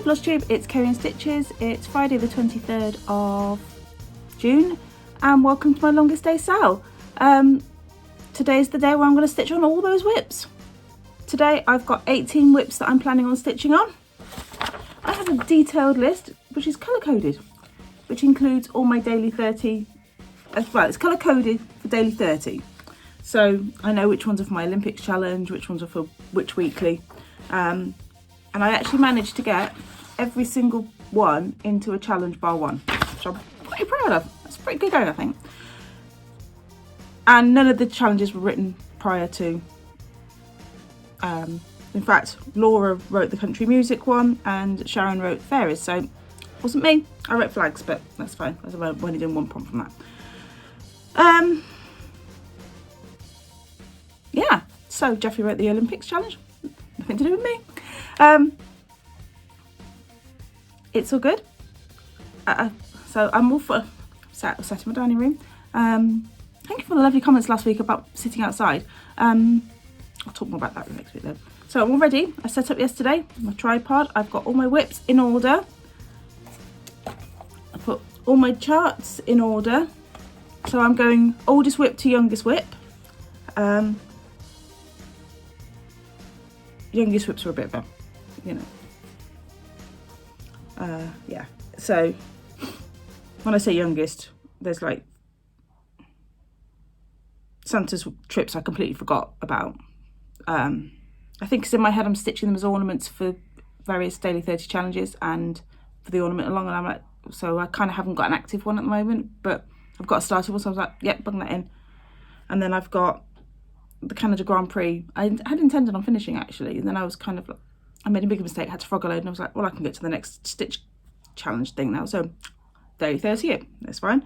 Floss Tube, it's Kerry and Stitches. It's Friday the 23rd of June and welcome to my longest day sale. Today's the day where I'm going to stitch on all those whips. Today I've got 18 whips that I'm planning on stitching on. I have a detailed list which is colour coded, which includes all my daily 30, well it's colour coded for daily 30. So I know which ones are for my Olympics challenge, which ones are for which weekly. And I actually managed to get every single one into a challenge bar one, which I'm pretty proud of. That's pretty good going, I think. And none of the challenges were written prior to. In fact, Laura wrote the country music one and Sharon wrote fairies. So it wasn't me. I wrote flags, but that's fine. I was only doing one prompt from that. Yeah, so Jeffrey wrote the Olympics challenge. Nothing to do with me. It's all good. So I'm all for sat in my dining room. Thank you for the lovely comments last week about sitting outside. I'll talk more about that next week though. So I'm all ready. I set up yesterday my tripod. I've got all my whips in order. I put all my charts in order. So I'm going oldest whip to youngest whip. Youngest whips are a bit better, you know. Yeah, so when I say youngest, there's like Santa's trips I completely forgot about. I think because in my head I'm stitching them as ornaments for various daily 30 challenges and for the ornament along, and I'm like, so I kind of haven't got an active one at the moment, but I've got a started one, so I was like, yep, bung that in. And then I've got the Canada Grand Prix. I had intended on finishing actually, and then I was kind of, I made a big mistake, had to frog a load, and I was like, well, I can get to the next stitch challenge thing now, so daily 30, that's fine.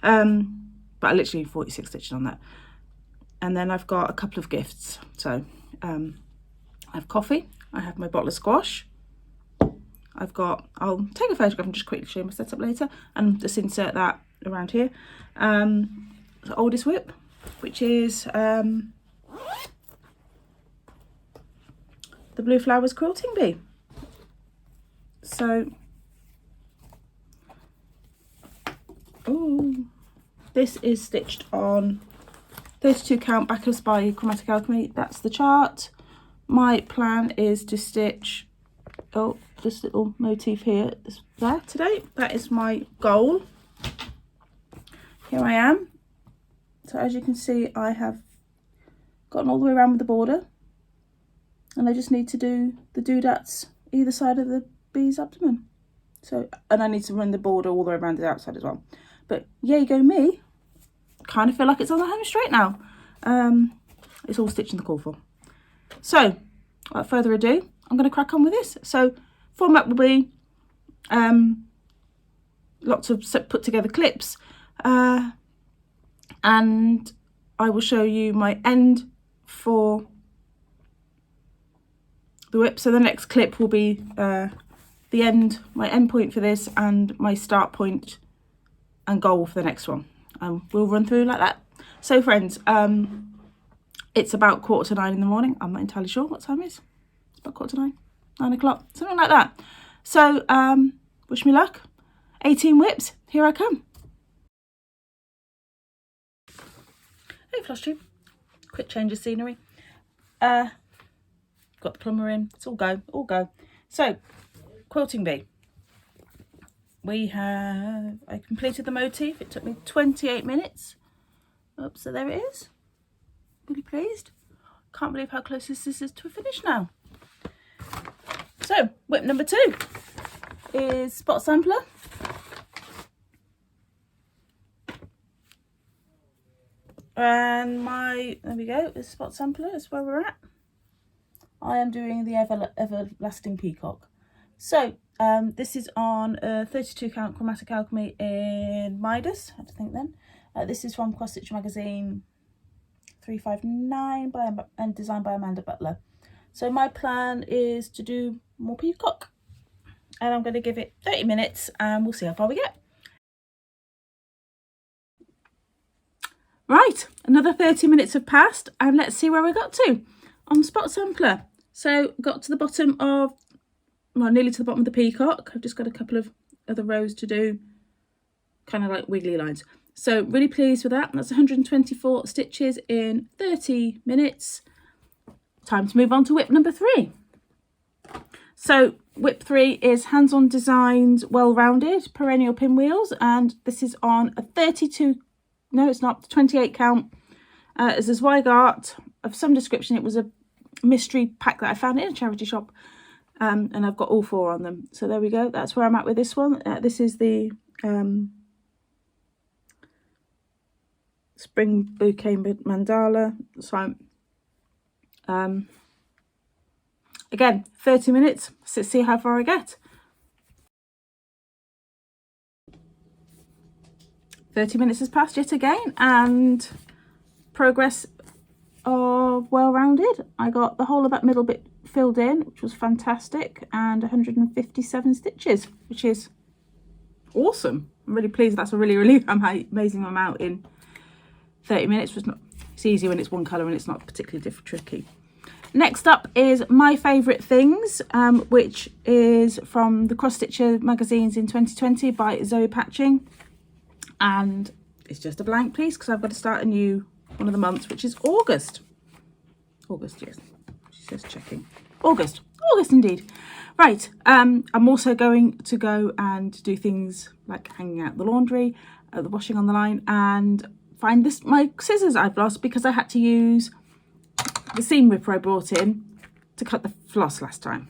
But I literally 46 stitches on that. And then I've got a couple of gifts. So I have coffee, I have my bottle of squash, I've got, I'll take a photograph and just quickly show you my setup later and just insert that around here. The oldest whip, which is the Blue Flowers Quilting Bee. So, ooh, this is stitched on 32 count Bacchus by Chromatic Alchemy. That's the chart. My plan is to stitch, oh, this little motif here, there today. That is my goal. Here I am. So as you can see, I have gotten all the way around with the border. And I just need to do the doodads either side of the bee's abdomen. So, and I need to run the border all the way around the outside as well. But yay go me. Kind of feel like it's on the home straight now. It's all stitched in the call for. So, without further ado, I'm going to crack on with this. So, format will be lots of put together clips. And I will show you my end for the whip. So the next clip will be the end, my end point for this, and my start point and goal for the next one. We'll run through like that. So friends, it's about 8:45 in the morning. I'm not entirely sure what time it is. It's about 8:45, 9 o'clock, something like that. So wish me luck. 18 whips, here I come. Hey Floss Tube, quick change of scenery. Got the plumber in, it's all go, all go. So, Quilting Bee. I completed the motif, it took me 28 minutes. Oops, so there it is. Really pleased. Can't believe how close this is to a finish now. So, whip number 2 is Spot Sampler. And there we go, this Spot Sampler is where we're at. I am doing the Everlasting Peacock. So, this is on 32 count Chromatic Alchemy in Midas, I had to think then. This is from Cross Stitch Magazine 359 and designed by Amanda Butler. So my plan is to do more peacock. And I'm going to give it 30 minutes and we'll see how far we get. Right, another 30 minutes have passed and let's see where we got to on Spot Sampler. So got to the bottom of well, nearly to the bottom of the peacock. I've just got a couple of other rows to do, kind of like wiggly lines. So really pleased with that. That's 124 stitches in 30 minutes. Time to move on to whip number 3. So whip 3 is hands-on designs, well-rounded perennial pinwheels, and this is on a 32, no it's not, 28 count. It's a Zweigart of some description. It was a mystery pack that I found in a charity shop, and I've got all 4 on them. So there we go, that's where I'm at with this one. This is the Spring Bouquet Mandala. So again, 30 minutes, so see how far I get. 30 minutes has passed yet again, and progress are well-rounded. I got the whole of that middle bit filled in, which was fantastic, and 157 stitches, which is awesome. I'm really pleased. That's a really amazing amount in 30 minutes. It's easy when it's one colour and it's not particularly tricky. Next up is My Favourite Things, which is from the Cross Stitcher magazines in 2020 by Zoe Patching. And it's just a blank piece because I've got to start a new one of the months, which is August. August, yes. She says checking. August indeed. Right, I'm also going to go and do things like hanging out the laundry, the washing on the line, and find my scissors I've lost because I had to use the seam ripper I brought in to cut the floss last time.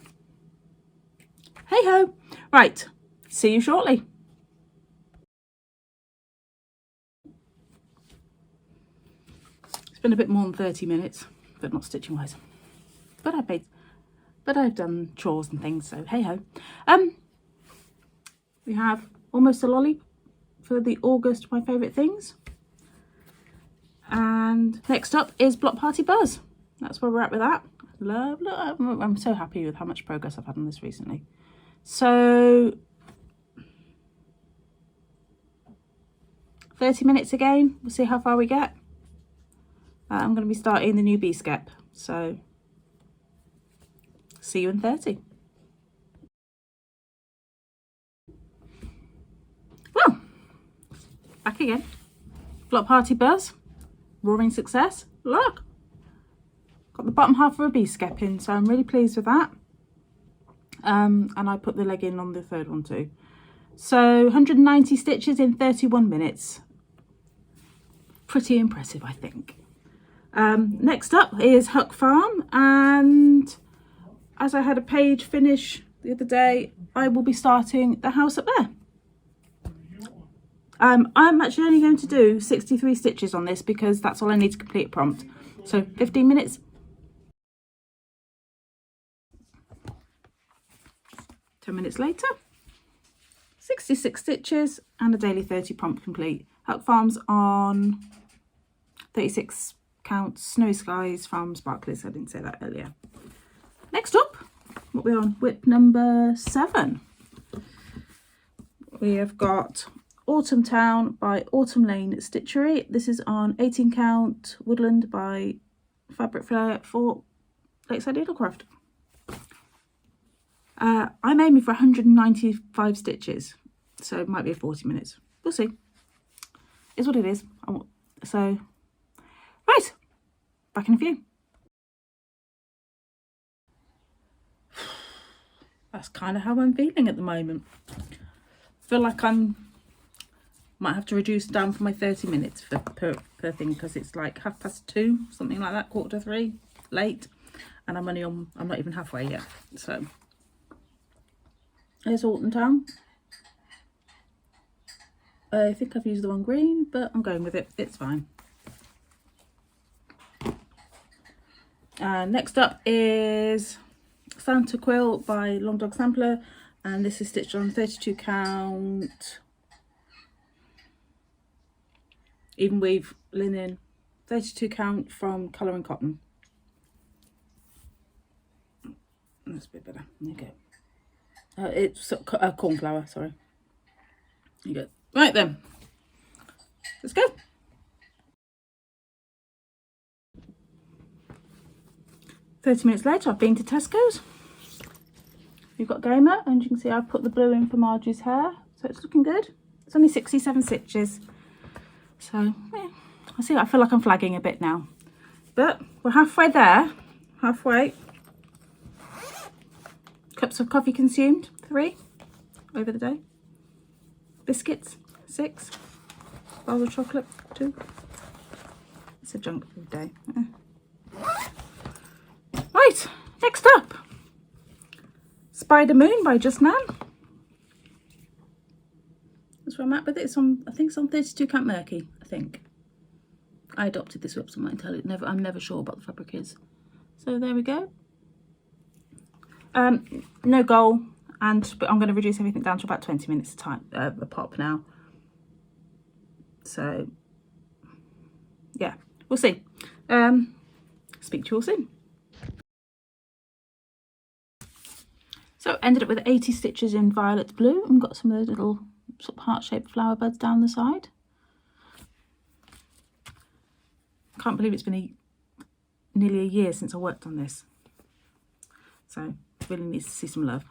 Hey ho! Right, see you shortly. It's been a bit more than 30 minutes, but not stitching wise. But I've done chores and things, so hey ho. We have almost a lolly for the August My Favourite Things. And next up is Block Party Buzz. That's where we're at with that. I'm so happy with how much progress I've had on this recently. So 30 minutes again. We'll see how far we get. I'm going to be starting the new bee skep. So see you in 30. Well, back again. Block Party Buzz. Roaring success. Look. Got the bottom half of a bee skep in, so I'm really pleased with that. And I put the leg in on the third one too. So 190 stitches in 31 minutes. Pretty impressive, I think. Next up is Huck Farm, and as I had a page finish the other day, I will be starting the house up there. I'm actually only going to do 63 stitches on this because that's all I need to complete a prompt. So 15 minutes. 10 minutes later, 66 stitches and a daily 30 prompt complete. Huck Farm's on 36 count Snowy Skies from Sparklies. I didn't say that earlier. Next up, what we're on, whip number 7. We have got Autumn Towne by Autumn Lane Stitchery. This is on 18 count Woodland by Fabric Flair for Lakeside Needlecraft. I'm aiming for 195 stitches, so it might be 40 minutes. We'll see. It's what it is. So, right, back in a few. That's kind of how I'm feeling at the moment. I feel like might have to reduce down for my 30 minutes per thing, because it's like 2:30, something like that, 2:45, late, and I'm not even halfway yet. So there's Autumn Towne. I think I've used the wrong green, but I'm going with it. It's fine. Next up is Santa Quill by Long Dog Sampler, and this is stitched on 32 count evenweave linen, 32 count from Colour and Cotton. That's a bit better. There you go. It's cornflower, sorry. There you go. Right then, let's go. '30 minutes later, I've been to Tesco's. You've got Gamer, and you can see I've put the blue in for Margie's hair, so it's looking good. It's only 67 stitches, so yeah. I feel like I'm flagging a bit now, but we're halfway there. Halfway. Cups of coffee consumed, 3 over the day. Biscuits, 6. Bowl of chocolate, 2. It's a junk food day. Right, next up, Spider Moon by Just Nan. That's where I'm at with it. It's on, I think it's on 32 count Murky, I think. I adopted this whip, so I might tell it. I'm never sure what the fabric is. So there we go. No goal, but I'm going to reduce everything down to about 20 minutes a pop now. So yeah, we'll see. Speak to you all soon. So ended up with 80 stitches in violet blue and got some of those little sort of heart-shaped flower buds down the side. Can't believe it's been nearly a year since I worked on this, so really needs to see some love.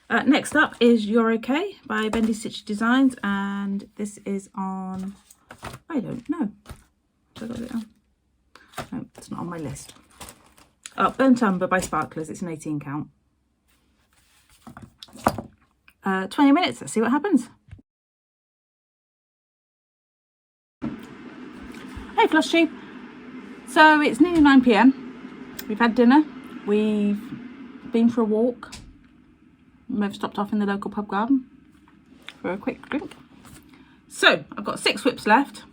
Next up is You're Okay by Bendy Stitch Designs, and this is on, I don't know, have I got it on? No, it's not on my list. Oh, Burnt Umber by Sparklies. It's an 18 count. 20 minutes, let's see what happens. Hey Floss Sheep. So it's nearly 9 PM. We've had dinner. We've been for a walk. We've stopped off in the local pub garden for a quick drink. So I've got 6 whips left,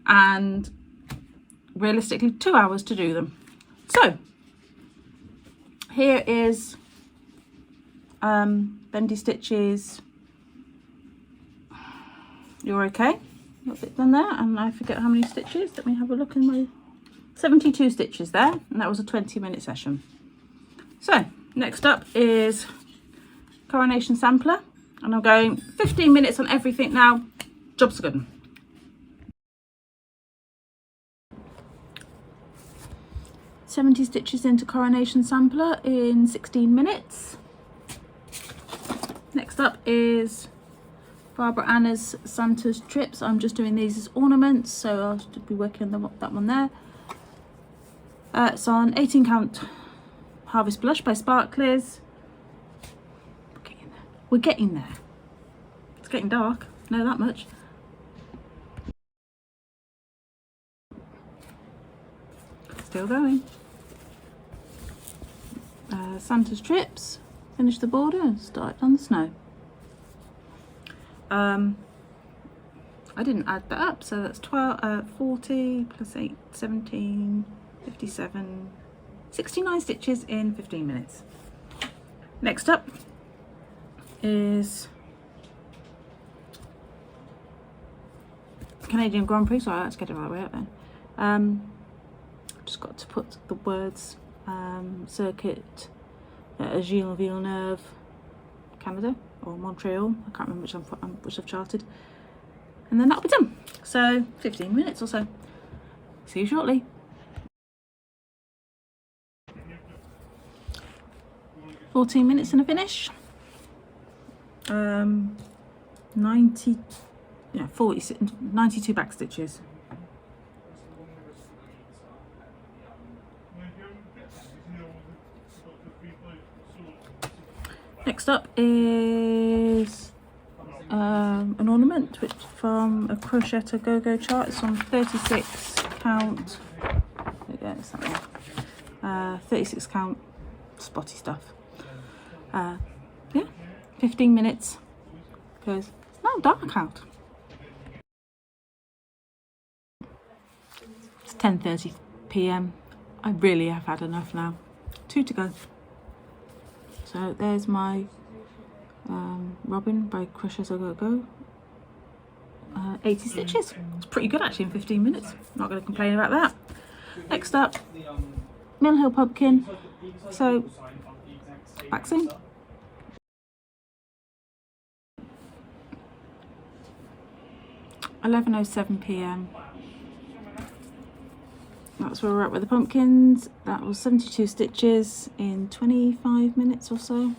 and realistically 2 hours to do them. So here is Bendy Stitches You're Okay. Got a bit done there, and I forget how many stitches. Let me have a look in my 72 stitches there, and that was a 20-minute session. So next up is Coronation Sampler, and I'm going 15 minutes on everything now. Job's a good one. $70 stitches into Coronation Sampler in 16 minutes. Next up is Barbara Anna's Santa's Trips. I'm just doing these as ornaments, so I'll be working on that one there. It's on 18 count Harvest Blush by Sparklies. We're getting there. It's getting dark, know that much. Still going. Santa's Trips. Finish the border and start on the snow. I didn't add that up, so that's 40 plus 8, 17, 57, 69 stitches in 15 minutes. Next up is Canadian Grand Prix, so let's get it right way up then. Just got to put the words circuit Gilles Villeneuve, Canada, or Montreal, I can't remember which I've charted, and then that'll be done. So 15 minutes or so. See you shortly. $14 minutes and a finish. 92 back stitches. Next up is an ornament from a Crochet Go-Go chart. It's on 36 count. Yeah, it's that one. 36 count spotty stuff. Yeah, 15 minutes because it's now dark out. It's 10:30 PM. I really have had enough now. 2 to go. So there's my Robin by Crochet Go-Go. 80 stitches. It's pretty good actually in 15 minutes. Not going to complain about that. Next up, Mill Hill Pumpkin. So back soon. $11:07 PM. that's where we're at with the pumpkins. That was 72 stitches in 25 minutes or so.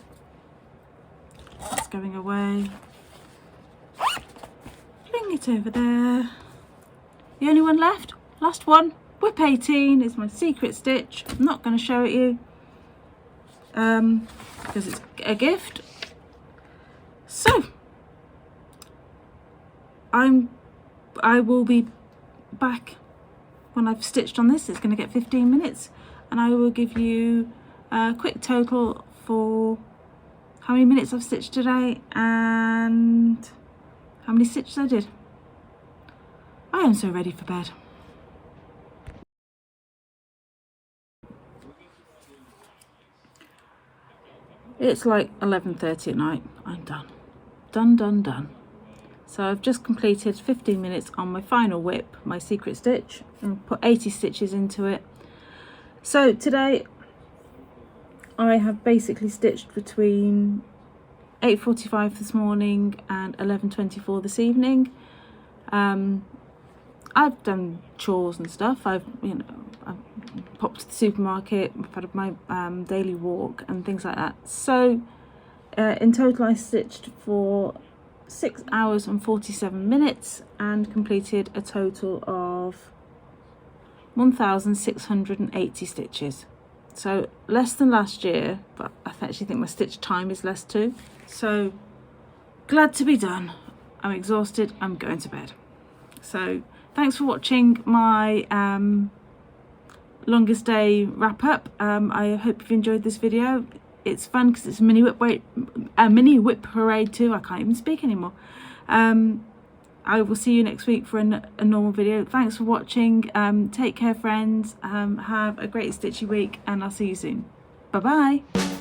That's going away. Fling it over there. The only one left, last one, whip 18 is my secret stitch. I'm not going to show it you because it's a gift. So I will be back when I've stitched on this. It's going to get 15 minutes, and I will give you a quick total for how many minutes I've stitched today and how many stitches I did. I am so ready for bed. It's like 11:30 at night. I'm done. Done. So I've just completed 15 minutes on my final whip, my secret stitch, and put 80 stitches into it. So today I have basically stitched between 8:45 this morning and 11:24 this evening. I've done chores and stuff. I've popped to the supermarket, I've had my daily walk and things like that. So in total I stitched for 6 hours and 47 minutes and completed a total of 1,680 stitches. So less than last year, but I actually think my stitch time is less too. So glad to be done. I'm exhausted, I'm going to bed. So thanks for watching my longest day wrap up. I hope you've enjoyed this video. It's fun because it's a mini whip parade too. I can't even speak anymore. I will see you next week for a normal video. Thanks for watching. Take care, friends. Have a great stitchy week, and I'll see you soon. Bye bye.